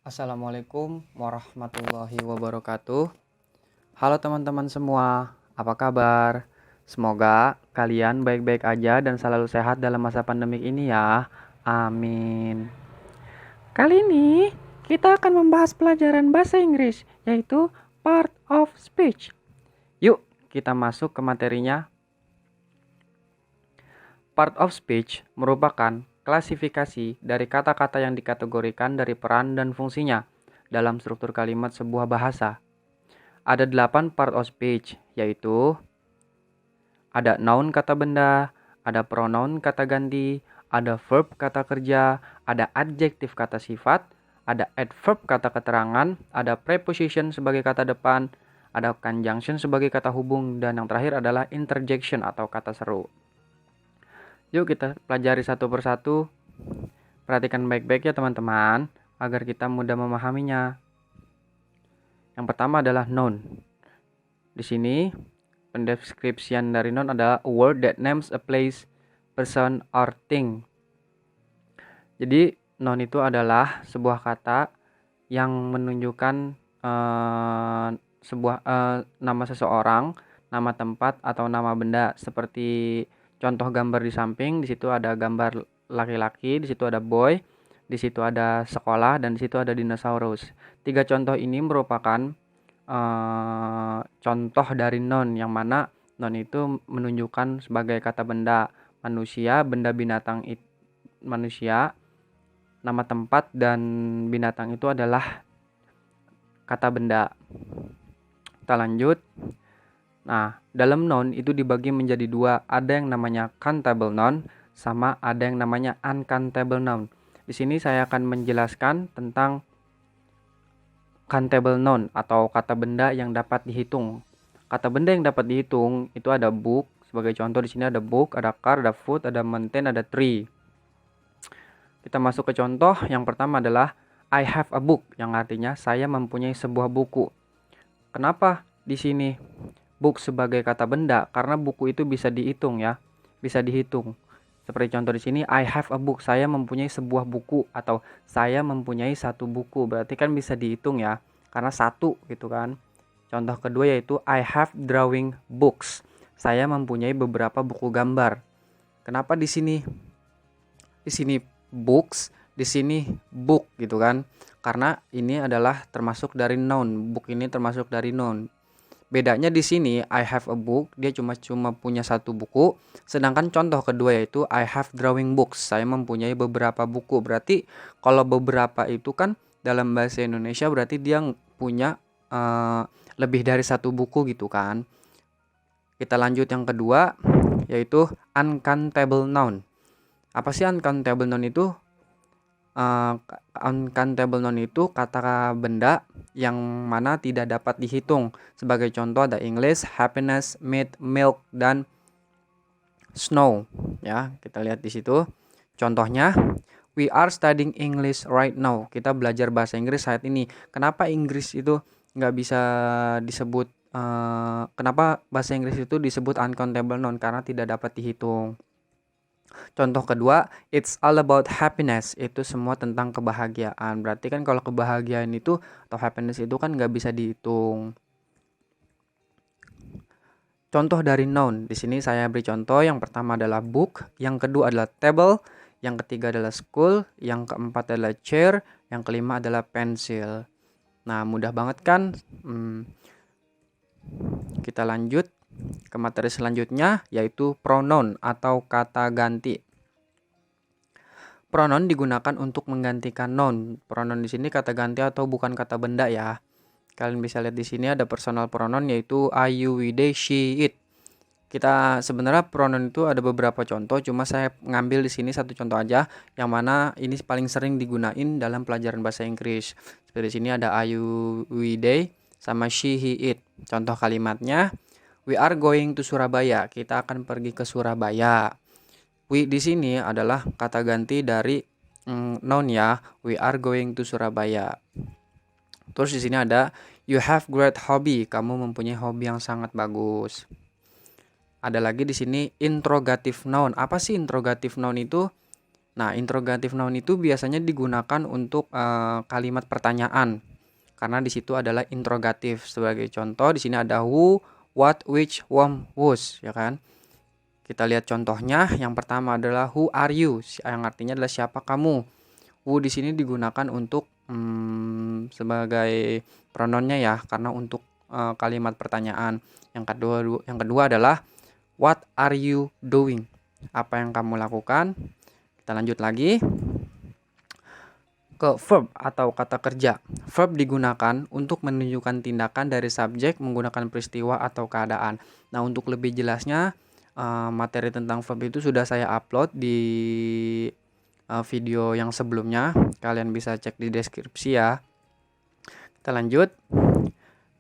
Assalamualaikum warahmatullahi wabarakatuh. Halo teman-teman semua, apa kabar? Semoga kalian baik-baik aja dan selalu sehat dalam masa pandemik ini ya. Amin. Kali ini kita akan membahas pelajaran bahasa Inggris, yaitu part of speech. Yuk, kita masuk ke materinya. Part of speech merupakan klasifikasi dari kata-kata yang dikategorikan dari peran dan fungsinya dalam struktur kalimat sebuah bahasa. Ada 8 part of speech, yaitu ada noun kata benda, ada pronoun kata ganti, ada verb kata kerja, ada adjektif kata sifat, ada adverb kata keterangan, ada preposition sebagai kata depan, ada conjunction sebagai kata hubung, dan yang terakhir adalah interjection atau kata seru. Yuk kita pelajari satu persatu. Perhatikan baik-baik ya teman-teman, agar kita mudah memahaminya. Yang pertama adalah noun. Di sini pendeskripsian dari noun adalah a word that names a place, person, or thing. Jadi noun itu adalah sebuah kata yang menunjukkan nama seseorang, nama tempat, atau nama benda. Seperti contoh gambar di samping, di situ ada gambar laki-laki, di situ ada boy, di situ ada sekolah, dan di situ ada dinosaurus. 3 contoh ini merupakan contoh dari noun, yang mana noun itu menunjukkan sebagai kata benda manusia, benda binatang manusia, nama tempat, dan binatang itu adalah kata benda. Kita lanjut. Nah, dalam noun itu dibagi menjadi 2. Ada yang namanya countable noun sama ada yang namanya uncountable noun. Di sini saya akan menjelaskan tentang countable noun atau kata benda yang dapat dihitung. Kata benda yang dapat dihitung itu ada book. Sebagai contoh di sini ada book, ada car, ada food, ada mountain, ada tree. Kita masuk ke contoh. Yang pertama adalah I have a book, yang artinya saya mempunyai sebuah buku. Kenapa di sini book sebagai kata benda? Karena buku itu bisa dihitung ya, bisa dihitung. Seperti contoh di sini, I have a book, saya mempunyai sebuah buku, atau saya mempunyai satu buku. Berarti kan bisa dihitung ya, karena satu gitu kan. Contoh kedua yaitu I have drawing books, saya mempunyai beberapa buku gambar. Kenapa di sini? Di sini books, di sini book gitu kan? Karena ini adalah termasuk dari noun. Book ini termasuk dari noun. Bedanya di sini I have a book, dia cuma punya satu buku. Sedangkan contoh kedua yaitu I have drawing books, saya mempunyai beberapa buku. Berarti kalau beberapa itu kan dalam bahasa Indonesia berarti dia punya lebih dari satu buku gitu kan. Kita lanjut yang kedua yaitu uncountable noun. Apa sih uncountable noun itu? Uncountable noun itu kata benda yang mana tidak dapat dihitung. Sebagai contoh ada English, happiness, meat, milk, dan snow. Ya, kita lihat di situ. Contohnya, we are studying English right now. Kita belajar bahasa Inggris saat ini. Kenapa Inggris itu nggak bisa disebut? Kenapa bahasa Inggris itu disebut uncountable noun? Karena tidak dapat dihitung. Contoh kedua, it's all about happiness. Itu semua tentang kebahagiaan. Berarti kan kalau kebahagiaan itu atau happiness itu kan nggak bisa dihitung. Contoh dari noun. Di sini saya beri contoh. Yang pertama adalah book, yang kedua adalah table, yang ketiga adalah school, yang keempat adalah chair, yang kelima adalah pencil. Nah, mudah banget kan? Kita lanjut ke materi selanjutnya yaitu pronoun atau kata ganti. Pronoun digunakan untuk menggantikan noun. Pronoun di sini kata ganti atau bukan kata benda ya. Kalian bisa lihat di sini ada personal pronoun yaitu I, you, we, they, she, it. Kita sebenarnya pronoun itu ada beberapa contoh, cuma saya ngambil di sini satu contoh aja yang mana ini paling sering digunain dalam pelajaran bahasa Inggris. Seperti di sini ada I, you, we, they sama she, he, it. Contoh kalimatnya, We are going to Surabaya. Kita akan pergi ke Surabaya. We di sini adalah kata ganti dari noun ya. We are going to Surabaya. Terus di sini ada you have great hobby. Kamu mempunyai hobi yang sangat bagus. Ada lagi di sini interrogative noun. Apa sih interrogative noun itu? Nah, interrogative noun itu biasanya digunakan untuk kalimat pertanyaan. Karena di situ adalah interrogatif. Sebagai contoh di sini ada who, what, which, whom, whose, ya kan? Kita lihat contohnya. Yang pertama adalah who are you, yang artinya adalah siapa kamu. Who di sini digunakan untuk sebagai pronounnya ya, karena untuk kalimat pertanyaan. Yang kedua adalah what are you doing? Apa yang kamu lakukan? Kita lanjut lagi ke verb atau kata kerja. Verb digunakan untuk menunjukkan tindakan dari subjek menggunakan peristiwa atau keadaan. Nah, untuk lebih jelasnya materi tentang verb itu sudah saya upload di video yang sebelumnya. Kalian bisa cek di deskripsi ya. Kita lanjut.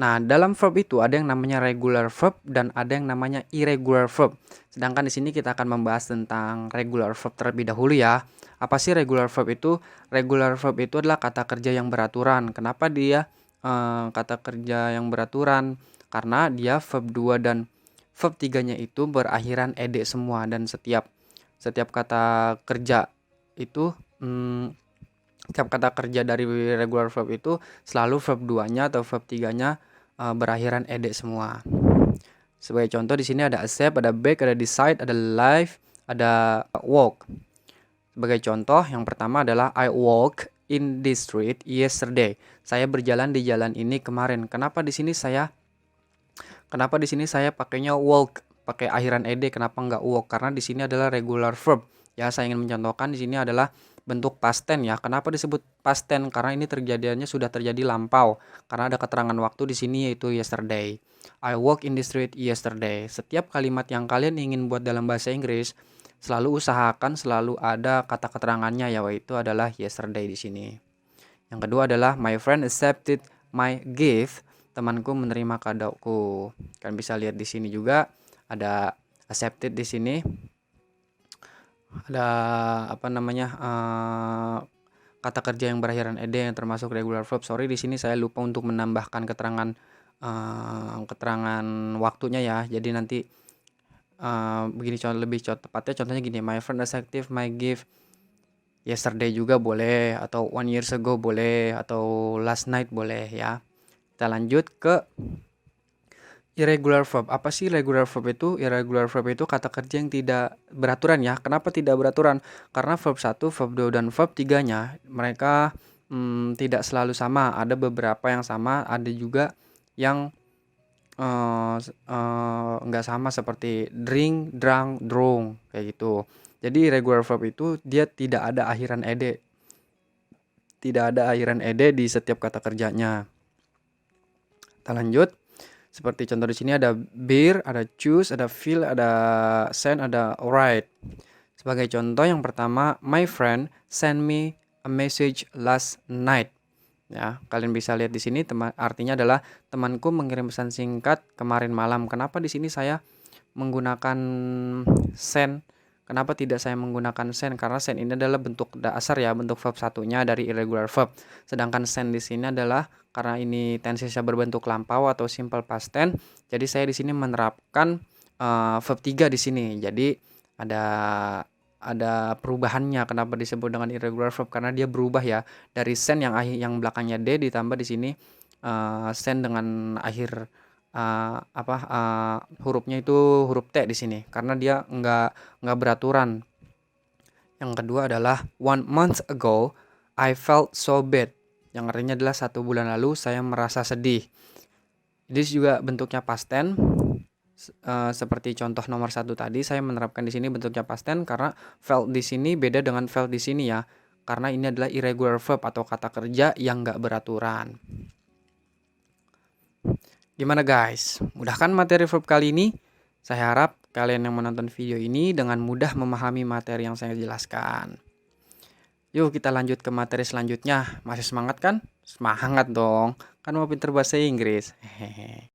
Nah, dalam verb itu ada yang namanya regular verb dan ada yang namanya irregular verb. Sedangkan di sini kita akan membahas tentang regular verb terlebih dahulu ya. Apa sih regular verb itu? Regular verb itu adalah kata kerja yang beraturan. Kenapa dia kata kerja yang beraturan? Karena dia verb 2 dan verb 3-nya itu berakhiran ed semua, dan setiap kata kerja itu setiap kata kerja dari regular verb itu selalu verb 2-nya atau verb 3-nya berakhiran ed semua. Sebagai contoh di sini ada accept, ada bake, ada decide, ada live, ada walk. Sebagai contoh yang pertama adalah I walk in this street yesterday. Saya berjalan di jalan ini kemarin. Kenapa di sini saya pakainya walk, pakai akhiran ed, kenapa enggak walk? Karena di sini adalah regular verb. Ya, saya ingin mencontohkan di sini adalah bentuk past tense ya. Kenapa disebut past tense? Karena ini terjadiannya sudah terjadi lampau. Karena ada keterangan waktu di sini yaitu yesterday. I walk in the street yesterday. Setiap kalimat yang kalian ingin buat dalam bahasa Inggris, selalu usahakan selalu ada kata keterangannya, yaitu adalah yesterday di sini. Yang kedua adalah my friend accepted my gift. Temanku menerima kadoku. Kalian bisa lihat di sini juga ada accepted di sini. Ada kata kerja yang berakhiran ed yang termasuk regular verb. Sorry, di sini saya lupa untuk menambahkan keterangan waktunya ya. Jadi nanti begini lebih tepatnya, contohnya gini, my friend accepted my gift yesterday juga boleh, atau 1 years ago boleh, atau last night boleh ya. Kita lanjut ke irregular verb. Apa sih regular verb itu? Irregular verb itu kata kerja yang tidak beraturan ya. Kenapa tidak beraturan? Karena verb 1, verb 2, dan verb 3-nya mereka tidak selalu sama. Ada beberapa yang sama, ada juga yang enggak sama, seperti drink, drunk, drunk, kayak gitu. Jadi irregular verb itu dia tidak ada akhiran ed. Tidak ada akhiran ed di setiap kata kerjanya. Kita lanjut. Seperti contoh di sini ada beer, ada choose, ada feel, ada send, ada write. Sebagai contoh yang pertama, my friend send me a message last night. Ya, kalian bisa lihat di sini artinya adalah temanku mengirim pesan singkat kemarin malam. Kenapa di sini saya menggunakan send? Kenapa tidak saya menggunakan send? Karena send ini adalah bentuk dasar ya, bentuk verb satunya dari irregular verb. Sedangkan send di sini adalah karena ini tensesnya berbentuk lampau atau simple past tense. Jadi saya di sini menerapkan verb 3 di sini. Jadi ada perubahannya. Kenapa disebut dengan irregular verb? Karena dia berubah ya, dari send yang belakangnya d ditambah di sini send dengan akhir hurufnya itu huruf T di sini, karena dia enggak beraturan. Yang kedua adalah 1 month ago I felt so bad, yang artinya adalah 1 bulan lalu saya merasa sedih. Ini juga bentuknya past tense. Seperti contoh nomor 1 tadi, saya menerapkan di sini bentuknya past tense karena felt di sini beda dengan felt di sini ya, karena ini adalah irregular verb atau kata kerja yang enggak beraturan. Gimana guys? Mudah kan materi verb kali ini? Saya harap kalian yang menonton video ini dengan mudah memahami materi yang saya jelaskan. Yuk kita lanjut ke materi selanjutnya. Masih semangat kan? Semangat dong. Kan mau pinter bahasa Inggris. Hehehe.